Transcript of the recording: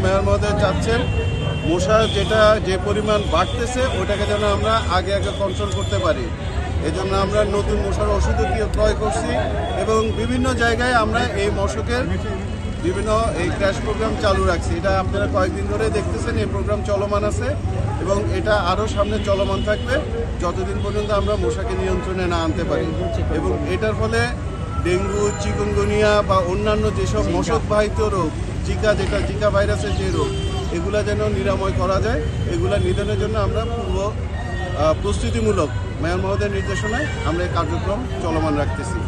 Mayor মহোদয় চাচ্ছেন মশা যে পরিমাণ বাড়তেছে ওটাকে যেন আমরা আগে কন্ট্রোল করতে পারি। এজন্য আমরা নতুন মশার ওষুধও ক্রয় করছি এবং বিভিন্ন জায়গায় আমরা এই মশকের বিভিন্ন এই ক্র্যাশ প্রোগ্রাম চালু রাখছি। এটা আপনারা কয়েকদিন ধরে দেখতেছেন এই প্রোগ্রাম চলমান আছে এবং এটা আরও সামনে চলমান থাকবে যতদিন পর্যন্ত আমরা মশাকে নিয়ন্ত্রণে না আনতে পারি। এবং এটার ফলে ডেঙ্গু, চিকুনগুনিয়া বা অন্যান্য যেসব মশকবাহিত রোগ, জিকা ভাইরাসের যে রোগ, এগুলা যেন নিরাময় করা যায়, এগুলা নিধনের জন্য আমরা প্রস্তুতিমূলক মেয়র মহোদয়ের নির্দেশনায় আমরা এই কার্যক্রম চলমান রাখতেছি।